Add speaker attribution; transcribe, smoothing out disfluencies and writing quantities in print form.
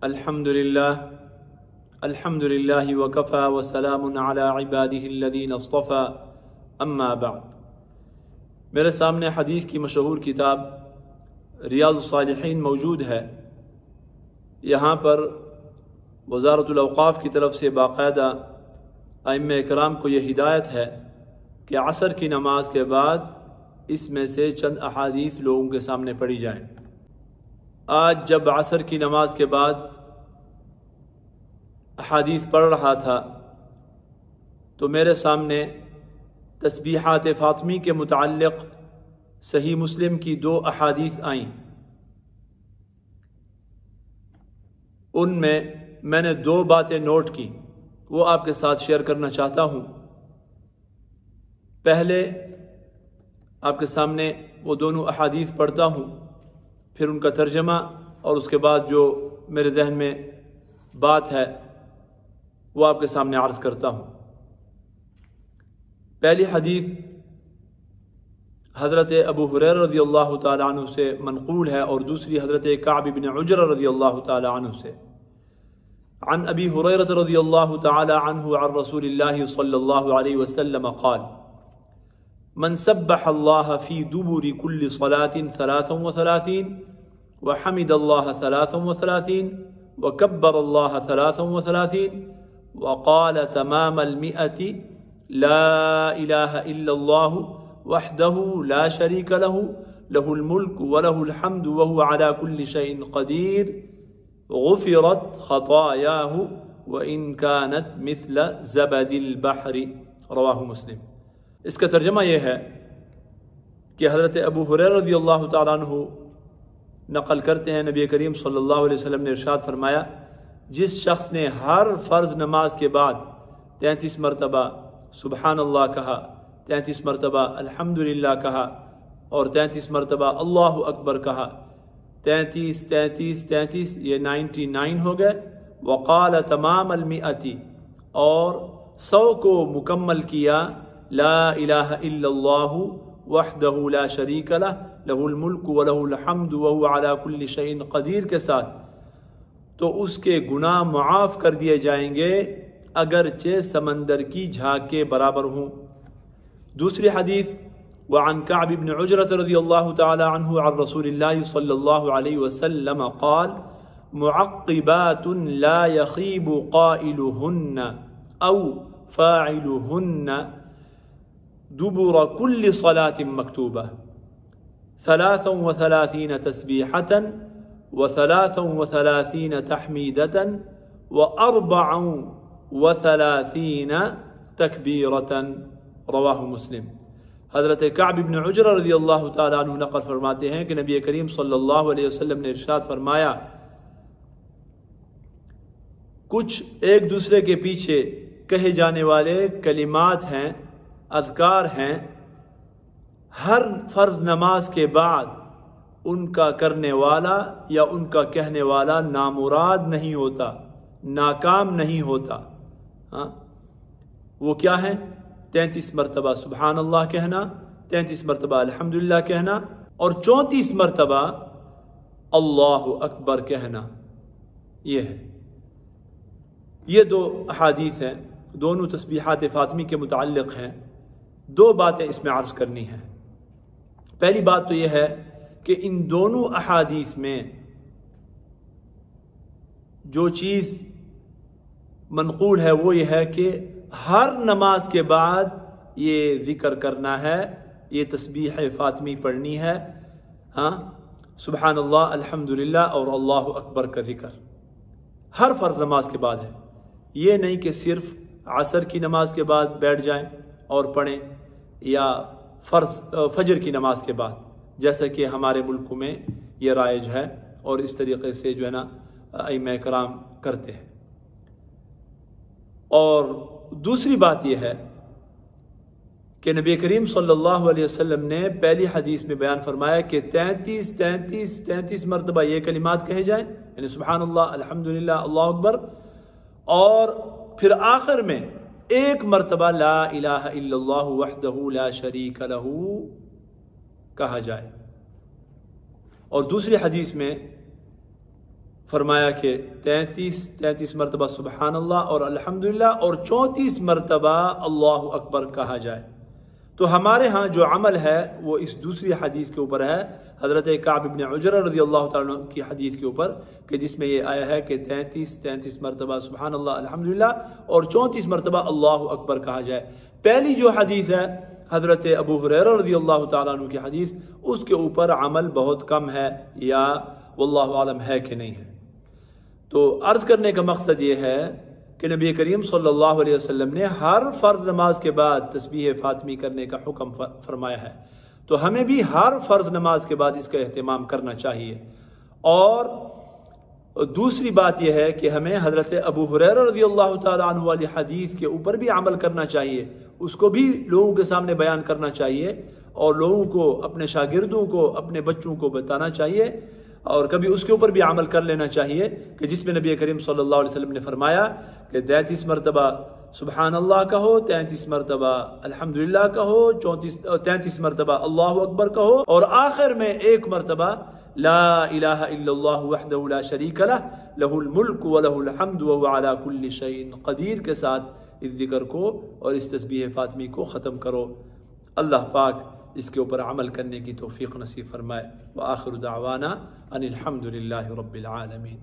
Speaker 1: الحمدللہ وکفا وسلام علی عبادہ الذین اصطفى اما بعد۔ میرے سامنے حدیث کی مشہور کتاب ریاض الصالحین موجود ہے۔ یہاں پر وزارت الاوقاف کی طرف سے باقاعدہ ائمہ اکرام کو یہ ہدایت ہے کہ عصر کی نماز کے بعد اس میں سے چند احادیث لوگوں کے سامنے پڑھی جائیں۔ آج جب عصر کی نماز کے بعد احادیث پڑھ رہا تھا تو میرے سامنے تسبیحات فاطمی کے متعلق صحیح مسلم کی 2 احادیث آئیں۔ ان میں نے 2 باتیں نوٹ کی، وہ آپ کے ساتھ شیئر کرنا چاہتا ہوں۔ پہلے آپ کے سامنے وہ دونوں احادیث پڑھتا ہوں، پھر ان کا ترجمہ، اور اس کے بعد جو میرے ذہن میں بات ہے وہ آپ کے سامنے عرض کرتا ہوں۔ پہلی حدیث حضرت ابو ہریرہ رضی اللہ تعالی عنہ سے منقول ہے، اور دوسری حضرت کعب بن عجرہ رضی اللہ تعالی عنہ سے۔ عن ابی ہریرہ رضی اللہ تعالی عنہ عن رسول اللہ صلی اللہ علیہ وسلم قال: من سبح اللہ فی دبر کل صلاة 33 وحمد اللہ 33 وکبر اللہ 33 وقال تمام 100 لا الہ الا اللہ وحدہ لا شریک لہ لہ الملک ولہ الحمد وہو علی کل شیء قدیر غفرت خطایاہ وان کانت مثل زبد البحر۔ رواہ مسلم۔ اس کا ترجمہ یہ ہے کہ حضرت ابو ہریرہ رضی اللہ تعالیٰ عنہ نقل کرتے ہیں، نبی کریم صلی اللہ علیہ وسلم نے ارشاد فرمایا، جس شخص نے ہر فرض نماز کے بعد 33 مرتبہ سبحان اللہ کہا، 33 مرتبہ الحمدللہ کہا، اور 33 مرتبہ اللہ اکبر کہا، 33 یہ 99 ہو گئے، وقال تمام 100 اور 100 کو مکمل کیا، لا الہ الا اللہ وحدہ لا شریک لہ لہ الملک ولہ الحمد وہو علی کل شیء قدیر کے ساتھ، تو اس کے گناہ معاف کر دیے جائیں گے اگرچہ سمندر کی جھاگ کے برابر ہوں۔ دوسری حدیث وعن کعب بن عجرة رضی اللہ تعالی عنہ عن رسول اللہ صلی اللہ علیہ وسلم قال: معقبات لا يخيب قائلهن او فاعلهن دبر كل صلاة مكتوبة 33 تسبيحة و33 تحميدة و34 تكبيرة۔ رواہ مسلم۔ حضرت کعب بن عجرہ رضی اللہ تعالیٰ عنہ نقل فرماتے ہیں کہ نبی کریم صلی اللہ علیہ وسلم نے ارشاد فرمایا، کچھ ایک دوسرے کے پیچھے کہے جانے والے کلمات ہیں، اذکار ہیں، ہر فرض نماز کے بعد ان کا کرنے والا یا ان کا کہنے والا نامراد نہیں ہوتا، ناکام نہیں ہوتا۔ وہ کیا ہے؟ 33 مرتبہ سبحان اللہ کہنا، 33 مرتبہ الحمدللہ کہنا، اور 34 مرتبہ اللہ اکبر کہنا۔ یہ ہے، یہ 2 احادیث ہیں، دونوں تسبیحات فاطمی کے متعلق ہیں۔ 2 باتیں اس میں عرض کرنی ہیں۔ پہلی بات تو یہ ہے کہ ان دونوں احادیث میں جو چیز منقول ہے وہ یہ ہے کہ ہر نماز کے بعد یہ ذکر کرنا ہے، یہ تسبیح فاطمی پڑھنی ہے، سبحان اللہ الحمدللہ اور اللہ اکبر کا ذکر ہر فرض نماز کے بعد ہے۔ یہ نہیں کہ صرف عصر کی نماز کے بعد بیٹھ جائیں اور پڑھیں، یا فجر کی نماز کے بعد، جیسا کہ ہمارے ملکوں میں یہ رائج ہے، اور اس طریقے سے جو ہے نا ائمہ کرام کرتے ہیں۔ اور دوسری بات یہ ہے کہ نبی کریم صلی اللہ علیہ وسلم نے پہلی حدیث میں بیان فرمایا کہ 33 مرتبہ یہ کلمات کہے جائیں، یعنی سبحان اللہ الحمدللہ اللہ اکبر، اور پھر آخر میں 1 مرتبہ لا الہ الا اللہ وحدہ لا شریک لہ کہا جائے۔ اور دوسری حدیث میں فرمایا کہ 33 مرتبہ سبحان اللہ اور الحمدللہ اور 34 مرتبہ اللہ اکبر کہا جائے۔ تو ہمارے ہاں جو عمل ہے وہ اس دوسری حدیث کے اوپر ہے، حضرت کعب بن عجرہ رضی اللہ تعالیٰ عنہ کی حدیث کے اوپر، کہ جس میں یہ آیا ہے کہ 33 مرتبہ سبحان اللہ الحمدللہ اور 34 مرتبہ اللہ اکبر کہا جائے۔ پہلی جو حدیث ہے حضرت ابو ہریرہ رضی اللہ تعالیٰ عنہ کی حدیث، اس کے اوپر عمل بہت کم ہے، یا واللہ عالم ہے کہ نہیں ہے۔ تو عرض کرنے کا مقصد یہ ہے کہ نبی کریم صلی اللہ علیہ وسلم نے ہر فرض نماز کے بعد تسبیح فاطمی کرنے کا حکم فرمایا ہے، تو ہمیں بھی ہر فرض نماز کے بعد اس کا اہتمام کرنا چاہیے۔ اور دوسری بات یہ ہے کہ ہمیں حضرت ابو ہریرہ رضی اللہ تعالیٰ عنہ والی حدیث کے اوپر بھی عمل کرنا چاہیے، اس کو بھی لوگوں کے سامنے بیان کرنا چاہیے، اور لوگوں کو، اپنے شاگردوں کو، اپنے بچوں کو بتانا چاہیے، اور کبھی اس کے اوپر بھی عمل کر لینا چاہیے، کہ جس میں نبی کریم صلی اللہ علیہ وسلم نے فرمایا کہ 33 مرتبہ سبحان اللہ کہو، 33 مرتبہ الحمدللہ کہو، 33 مرتبہ اللہ اکبر کہو، اور آخر میں 1 مرتبہ لا الہ الا اللہ وحدہ لا شریک لہ لہ الملک ولہ الحمد وہو علی کل شیء قدیر کے ساتھ اس ذکر کو اور اس تسبیح فاطمی کو ختم کرو۔ اللہ پاک اس کے اوپر عمل کرنے کی توفیق نصیب فرمائے۔ وآخر دعوانا ان الحمد للہ رب العالمین۔